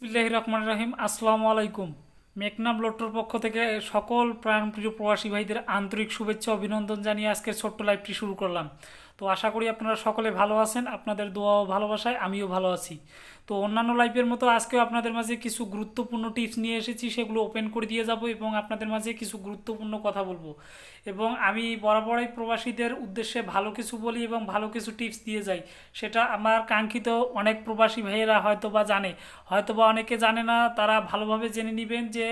বিসমিল্লাহির রহমানির রহিম। আসসালামু আলাইকুম। মেঘনাম লোট্টোর পক্ষ থেকে সকল প্রাণপ্রিয় প্রবাসী ভাইদের আন্তরিক শুভেচ্ছা অভিনন্দন জানিয়ে আজকের ছোট্ট লাইভটি শুরু করলাম। তো আশা করি আপনারা সকলে ভালো আছেন, আপনাদের দোয়া ও ভালোবাসায় আমিও ভালো আছি। তো অন্যান্য লাইভের মতো আজকেও আপনাদের মাঝে কিছু গুরুত্বপূর্ণ টিপস নিয়ে এসেছি, সেগুলো ওপেন করে দিয়ে যাব এবং আপনাদের মাঝে কিছু গুরুত্বপূর্ণ কথা বলবো। এবং আমি বরাবরই প্রবাসীদের উদ্দেশ্যে ভালো কিছু বলি এবং ভালো কিছু টিপস দিয়ে যাই। সেটা আমার কাঙ্ক্ষিত অনেক প্রবাসী ভাইয়েরা হয়তো বা জানে, হয়তো বা অনেকে জানে না, তারা ভালোভাবে জেনে নেবেন যে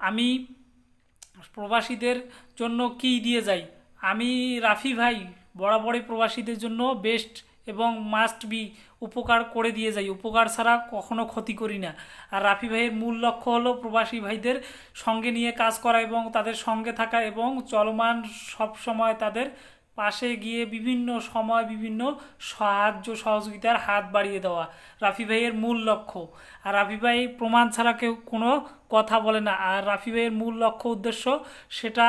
আমি প্রবাসীদের জন্য কি দিয়ে যাই। আমি রাফি ভাই বরাবরই প্রবাসীদের জন্য বেস্ট এবং মাস্ট বি উপকার করে দিয়ে যাই, উপকার ছাড়া কখনো ক্ষতি করি না। আর রাফি ভাইয়ের মূল লক্ষ্য হলো প্রবাসী ভাইদের সঙ্গে নিয়ে কাজ করা এবং তাদের সঙ্গে থাকা এবং চলমান সব সময় তাদের পাশে গিয়ে বিভিন্ন সময় বিভিন্ন সাহায্য সহযোগিতার হাত বাড়িয়ে দেওয়া রাফি ভাইয়ের মূল লক্ষ্য। আর রাফি ভাই প্রমাণ ছাড়া কেউ কোনো কথা বলে না। আর রাফি ভাইয়ের মূল লক্ষ্য উদ্দেশ্য সেটা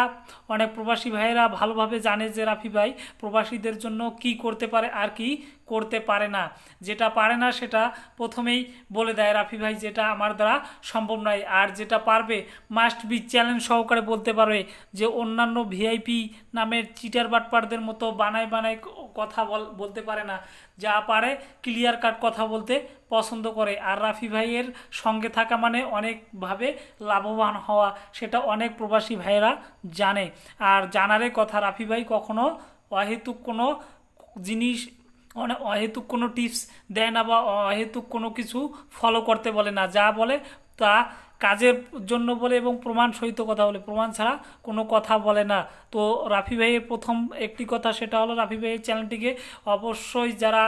অনেক প্রবাসী ভাইয়েরা ভালোভাবে জানে যে রাফি ভাই প্রবাসীদের জন্য কি করতে পারে আর কি করতে পারে না। যেটা পারে না সেটা প্রথমেই বলে দেয় রাফি ভাই, যেটা আমার দ্বারা সম্ভব নয়। আর যেটা পারবে মাস্ট বি চ্যালেঞ্জ সহকারে বলতে পারবে, যে অন্যান্য ভিআইপি নামের চিটার বাটপারদের মতো বানায় বানায় কথা বলতে পারে না। যা পারে ক্লিয়ার কাট কথা বলতে পছন্দ করে। আর রাফি ভাইয়ের সঙ্গে থাকা মানে অনেকভাবে লাভবান হওয়া, সেটা অনেক প্রবাসী ভাইয়েরা জানে। আর জানারে কথা, রাফি ভাই কখনো অহেতুক কোনো জিনিস অহেতুক কোনো টিপস দেয় না বা অহেতুক কোনো কিছু ফলো করতে বলে না। যা বলে তা কাজের জন্য বলে এবং প্রমাণ সহিত কথা বলে, প্রমাণ ছাড়া কোনো কথা বলে না। তো রাফি ভাইয়ের প্রথম একটি কথা, সেটা হলো রাফি ভাইয়ের চ্যানেলটিকে অবশ্যই যারা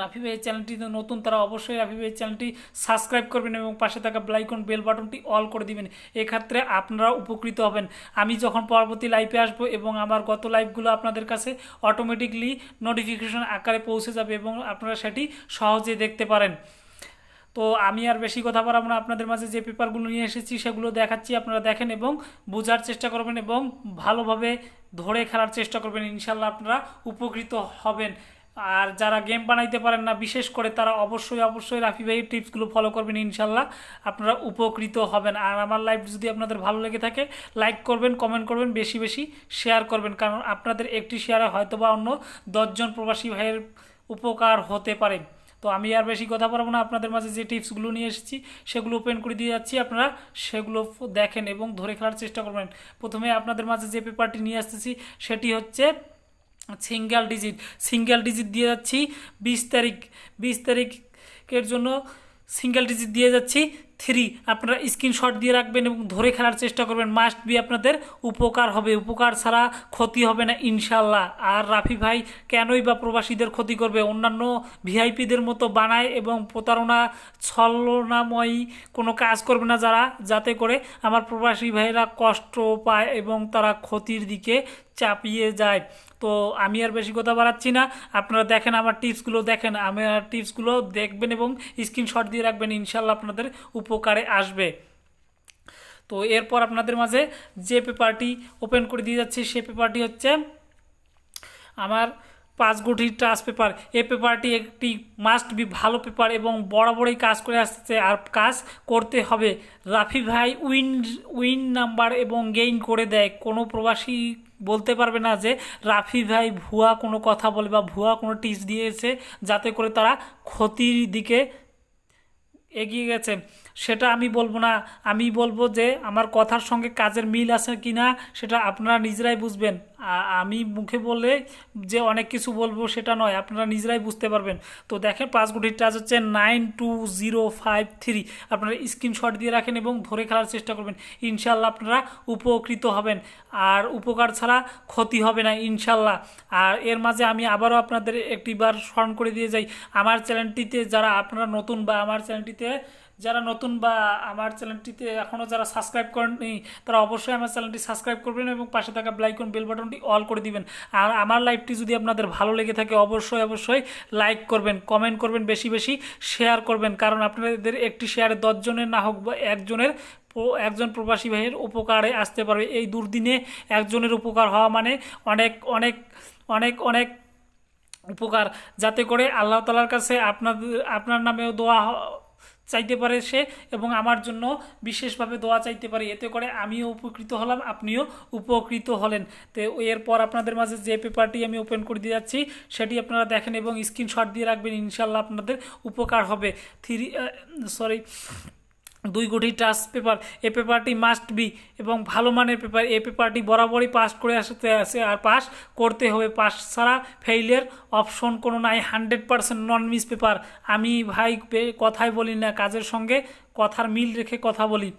রাফি ভাইয়ের চ্যানেলটিতে নতুন তারা অবশ্যই রাফি ভাইয়ের চ্যানেলটি সাবস্ক্রাইব করবেন এবং পাশে থাকা বেলাইকন বেল বাটনটি অল করে দিবেন। এক্ষেত্রে আপনারা উপকৃত হবেন। আমি যখন পরবর্তী লাইভে আসবো এবং আমার গত লাইভগুলো আপনাদের কাছে অটোমেটিকলি নোটিফিকেশন আকারে পৌঁছে যাবে এবং আপনারা সেটি সহজে দেখতে পারেন। তো আমি আর বেশি কথা বলবো না, আপনাদের মাঝে যে পেপারগুলো নিয়ে এসেছি সেগুলো দেখাচ্ছি, আপনারা দেখেন এবং বোঝার চেষ্টা করবেন এবং ভালোভাবে ধরে খেলার চেষ্টা করবেন। ইনশাল্লাহ আপনারা উপকৃত হবেন। আর যারা গেম বানাইতে পারেন না বিশেষ করে, তারা অবশ্যই অবশ্যই রাফি ভাইয়ের টিপসগুলো ফলো করবেন, ইনশাল্লাহ আপনারা উপকৃত হবেন। আর আমার লাইভ যদি আপনাদের ভালো লেগে থাকে লাইক করবেন, কমেন্ট করবেন, বেশি বেশি শেয়ার করবেন, কারণ আপনাদের একটি শেয়ারে হয়তো বা অন্য 10জন প্রবাসী ভাইয়ের উপকার হতে পারে। তো আমি আর বেশি কথা বলবো না, আপনাদের মাঝে যে টিপসগুলো নিয়ে এসেছি সেগুলো ওপেন করে দিয়ে যাচ্ছি, আপনারা সেগুলো দেখেন এবং ধরে খেলার চেষ্টা করবেন। প্রথমে আপনাদের মাঝে যে পেপারটি নিয়ে আসতেছি সেটি হচ্ছে সিঙ্গেল ডিজিট দিয়ে যাচ্ছি 20 তারিখ। 20 তারিখের জন্য সিঙ্গেল ডিজিট দিয়ে যাচ্ছি 3। আপনারা স্ক্রিনশট দিয়ে রাখবেন এবং ধরে খেলার চেষ্টা করবেন, মাস্ট বি আপনাদের উপকার হবে, উপকার ছাড়া ক্ষতি হবে না ইনশাল্লাহ। আর রাফি ভাই কেনই বা প্রবাসীদের ক্ষতি করবে, অন্যান্য ভিআইপিদের মতো বানায় এবং প্রতারণা ছলনাময়ী কোনো কাজ করবে না যারা, যাতে করে আমার প্রবাসী ভাইয়েরা কষ্ট পায় এবং তারা ক্ষতির দিকে চাপিয়ে যায়। তো আমি আর বেশি কথা বাড়াচ্ছি না, আপনারা দেখেন আমার টিপসগুলো, দেখেন আমার টিপসগুলো দেখবেন এবং স্ক্রিনশট দিয়ে রাখবেন, ইনশাল্লাহ আপনাদের উপকারে আসবে। তো এরপর আপনাদের মাঝে যে পেপারটি ওপেন করে দিয়ে যাচ্ছি সে পেপারটি হচ্ছে আমার 5 গুটি ট্রাস্ট পেপার। এই পেপারটি একটি মাস্ট বি ভালো পেপার এবং বরাবরই কাজ করে আসছে আর কাজ করতে হবে। রাফি ভাই উইন নাম্বার এবং গেইন করে দেয়। কোনো প্রবাসী বলতে পারবে না যে রাফি ভাই ভুয়া কোনো কথা বলে বা ভুয়া কোনো টিপস দিয়েছে যাতে করে তারা ক্ষতির দিকে এগিয়ে গেছে, সেটা আমি বলবো না। আমি বলবো যে আমার কথার সঙ্গে কাজের মিল আছে কি না সেটা আপনারা নিজেরাই বুঝবেন। আমি মুখে বলে যে অনেক কিছু বলবো সেটা নয়, আপনারা নিজেরাই বুঝতে পারবেন। তো দেখেন 5 গুটির টাচ হচ্ছে 92053। আপনারা স্ক্রিনশট দিয়ে রাখেন এবং ধরে খেলার চেষ্টা করবেন, ইনশাল্লাহ আপনারা উপকৃত হবেন। আর উপকার ছাড়া ক্ষতি হবে না ইনশাল্লাহ। আর এর মাঝে আমি আবারও আপনাদের একটিবার স্মরণ করে দিয়ে যাই, আমার চ্যানেলটিতে যারা আপনারা নতুন বা আমার চ্যানেলটিতে যারা নতুন বা আমার চ্যানেলটিতে এখনও যারা সাবস্ক্রাইব করেননি তারা অবশ্যই আমার চ্যানেলটি সাবস্ক্রাইব করবেন এবং পাশে থাকা বেলাইকন বেল বাটনটি অল করে দিবেন। আর আমার লাইভটি যদি আপনাদের ভালো লেগে থাকে অবশ্যই অবশ্যই লাইক করবেন, কমেন্ট করবেন, বেশি বেশি শেয়ার করবেন, কারণ আপনাদের একটি শেয়ারে 10 জনের না হোক বা একজন প্রবাসী ভাইয়ের উপকারে আসতে পারবে। এই দুর্দিনে একজনের উপকার হওয়া মানে অনেক অনেক অনেক অনেক উপকার, যাতে করে আল্লাহ তাআলার কাছে আপনার নামেও দোয়া চাইতে পারে সে, এবং আমার জন্য বিশেষভাবে দোয়া চাইতে পারে। এতে করে আমিও উপকৃত হলাম, আপনিও উপকৃত হলেন। তো এরপর আপনাদের মাঝে যে পেপারটি আমি ওপেন করে দিয়ে যাচ্ছি সেটি আপনারা দেখেন এবং স্ক্রিনশট দিয়ে রাখবেন, ইনশাল্লাহ আপনাদের উপকার হবে। 2 কোটি ট্রাস্ট পেপার, এই পেপারটি মাস্ট বি এবং ভালো মানের পেপার। এই পেপারটি বরাবরই পাস করে আসতে আছে, আর পাস করতে হবে। পাস ছাড়া ফেইলের অপশন কোনো নাই, 100% নন মিস পেপার। আমি ভাই কথাই বলি না, কাজের সঙ্গে কথার মিল রেখে কথা বলি।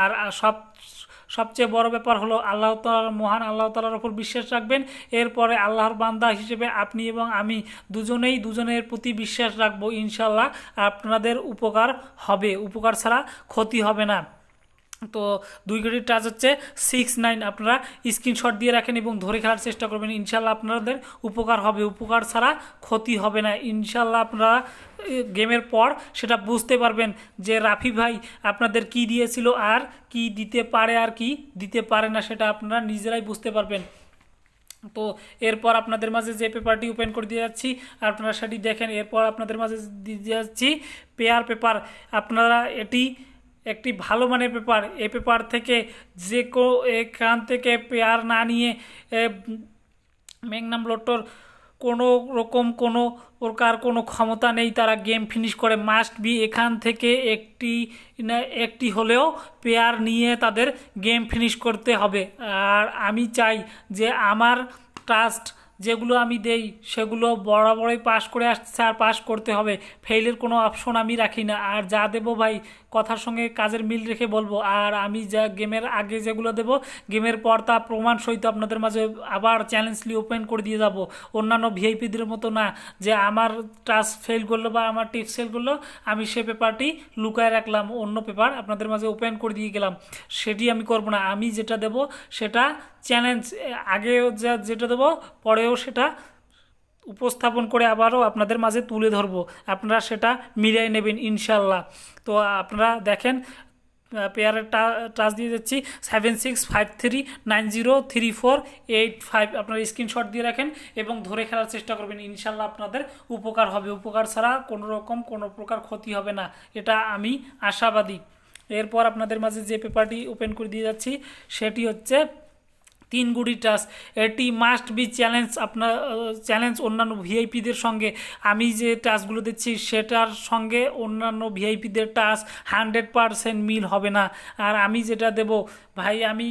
আর সবচেয়ে বড় ব্যাপার হলো আল্লাহ তাআলার, মহান আল্লাহ তাআলার ওপর বিশ্বাস রাখবেন। এরপরে আল্লাহর বান্দা হিসেবে আপনি এবং আমি দুজনেই দুজনের প্রতি বিশ্বাস রাখবো, ইনশাল্লাহ আপনাদের উপকার হবে, উপকার ছাড়া ক্ষতি হবে না। তো 2 কোটির টাচ হচ্ছে 69, আপনারা স্ক্রিনশট দিয়ে রাখেন এবং ধরে খেলার চেষ্টা করবেন, ইনশাল্লাহ আপনাদের উপকার হবে, উপকার ছাড়া ক্ষতি হবে না। ইনশাল্লাহ আপনারা গেমের পর সেটা বুঝতে পারবেন যে রাফি ভাই আপনাদের কি দিয়েছিল আর কি দিতে পারে আর কি দিতে পারে না, সেটা আপনারা নিজেরাই বুঝতে পারবেন। তো এরপর আপনাদের মাঝে যে পেপারটি ওপেন করে দিয়ে যাচ্ছি আপনারা সেটি দেখেন। এরপর আপনাদের মাঝে দিয়ে যাচ্ছি পেয়ার পেপার। আপনারা এটি একটি ভালো মানের পেপার। এই পেপার থেকে এখান থেকে পেয়ার না নিয়ে ম্যাগনাম লট্টোর কোনো রকম কোনো প্রকার কোনো ক্ষমতা নেই, তারা গেম ফিনিশ করে। মাস্ট বি এখান থেকে একটি হলেও পেয়ার নিয়ে তাদের গেম ফিনিশ করতে হবে। আর আমি চাই যে আমার ট্রাস্ট যেগুলো আমি দেই সেগুলো বরাবরই পাস করে আসছে, আর পাস করতে হবে। ফেইলের কোনো অপশন আমি রাখি না। আর যা দেবো ভাই কথার সঙ্গে কাজের মিল রেখে বলবো। আর আমি যা গেমের আগে যেগুলো দেবো গেমের পর তা প্রমাণ সহিত আপনাদের মাঝে আবার চ্যালেঞ্জলি ওপেন করে দিয়ে যাব। অন্যান্য ভিআইপিদের মতো না যে আমার টাস্ক ফেল করলো বা আমার টিপস ফেল করলো আমি সে পেপারটি লুকায় রাখলাম, অন্য পেপার আপনাদের মাঝে ওপেন করে দিয়ে গেলাম, সেটি আমি করব না। আমি যেটা দেব সেটা চ্যালেঞ্জ, আগেও যেটা দেবো পরেও সেটা উপস্থাপন করে আবারও আপনাদের মাঝে তুলে ধরবো, আপনারা সেটা মিলিয়ে নেবেন ইনশাল্লাহ। তো আপনারা দেখেন পেয়ারের টাচ দিয়ে যাচ্ছি 7653903485। আপনারা স্ক্রিনশট দিয়ে রাখেন এবং ধরে খেলার চেষ্টা করবেন, ইনশাল্লাহ আপনাদের উপকার হবে, উপকার ছাড়া কোনো রকম কোনো প্রকার ক্ষতি হবে না, এটা আমি আশাবাদী। এরপর আপনাদের মাঝে যে পেপারটি ওপেন করে দিয়ে যাচ্ছি সেটি হচ্ছে 3 কোটি টাচ। এটি মাস্ট বি চ্যালেঞ্জ, আপনার চ্যালেঞ্জ অন্যান্য ভিআইপিদের সঙ্গে। আমি যে টাচগুলো দিচ্ছি সেটার সঙ্গে অন্যান্য ভিআইপিদের টাচ 100% মিল হবে না। আর আমি যেটা দেব ভাই, আমি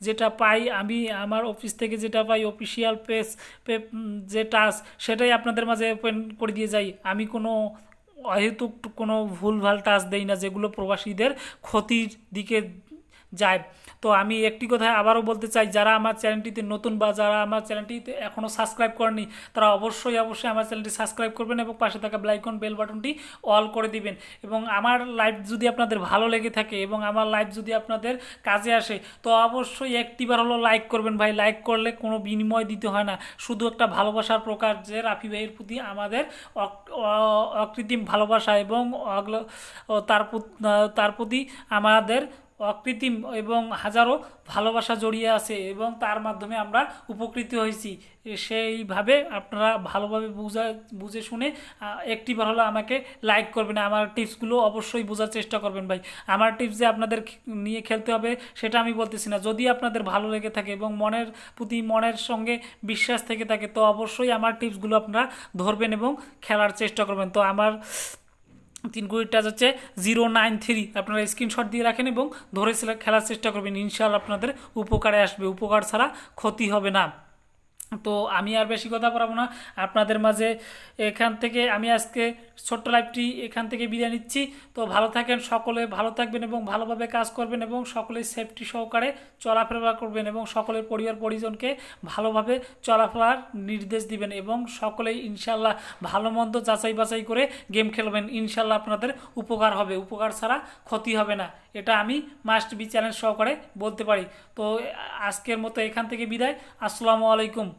যেটা পাই, আমি আমার অফিস থেকে যেটা পাই অফিসিয়াল যে টাচ সেটাই আপনাদের মাঝে ওপেন করে দিয়ে যাই। আমি কোনো অহেতুক কোনো ভুলভাল টাচ দেই না যেগুলো প্রবাসীদের ক্ষতির দিকে যায়। তো আমি একটি কথা আবারও বলতে চাই, যারা আমার চ্যানেলটিতে নতুন বা যারা আমার চ্যানেলটিতে এখনও সাবস্ক্রাইব করেনি তারা অবশ্যই আমার চ্যানেলটি সাবস্ক্রাইব করবেন এবং পাশে থাকা বেল বাটনটি অল করে দিবেন। এবং আমার লাইভ যদি আপনাদের ভালো লেগে থাকে এবং আমার লাইভ যদি আপনাদের কাজে আসে তো অবশ্যই একটিবার হলো লাইক করবেন ভাই। লাইক করলে কোনো বিনিময় দিতে হয় না, শুধু একটা ভালোবাসার প্রকার যে রাফি ভাইয়ের প্রতি আমাদের অকৃত্রিম ভালোবাসা এবং তার প্রতি আমাদের অকৃত্রিম এবং হাজারো ভালোবাসা জড়িয়ে আছে এবং তার মাধ্যমে আমরা উপকৃত হয়েছি। সেইভাবে আপনারা ভালোভাবে বুঝে শুনে একটিবার হলো আমাকে লাইক করবেন, আমার টিপসগুলো অবশ্যই বোঝার চেষ্টা করবেন ভাই। আমার টিপস যে আপনাদের নিয়ে খেলতে হবে সেটা আমি বলতেছি না, যদি আপনাদের ভালো লেগে থাকে এবং মনের সঙ্গে বিশ্বাস থেকে থাকে তো অবশ্যই আমার টিপসগুলো আপনারা ধরবেন এবং খেলার চেষ্টা করবেন। তো আমার 3 কোটি টাচ হচ্ছে 093, আপনারা স্ক্রিনশট দিয়ে রাখেন এবং ধরে খেলার চেষ্টা করবেন, ইনশাআল্লাহ আপনাদের উপকারে আসবে, উপকার ছাড়া ক্ষতি হবে না। তো আমি আর বেশি কথা বলবো না আপনাদের মাঝে। এখান থেকে আমি আজকে ছোট্ট লাইভটি এখান থেকে বিদায় নিচ্ছি। তো ভালো থাকেন, সকলে ভালো থাকবেন এবং ভালোভাবে কাজ করবেন এবং সকলে সেফটি সহকারে চলাফেরা করবেন এবং সকলের পরিবার পরিজনকে ভালোভাবে চলাফেরার নির্দেশ দিবেন এবং সকলেই ইনশাল্লাহ ভালো মন্দ যাচাই বাছাই করে গেম খেলবেন, ইনশাল্লাহ আপনাদের উপকার হবে, উপকার ছাড়া ক্ষতি হবে না, এটা আমি মাস্ট বি চ্যালেঞ্জ সহকারে বলতে পারি। তো আজকের মতো এখান থেকে বিদায়, আসসালামু আলাইকুম।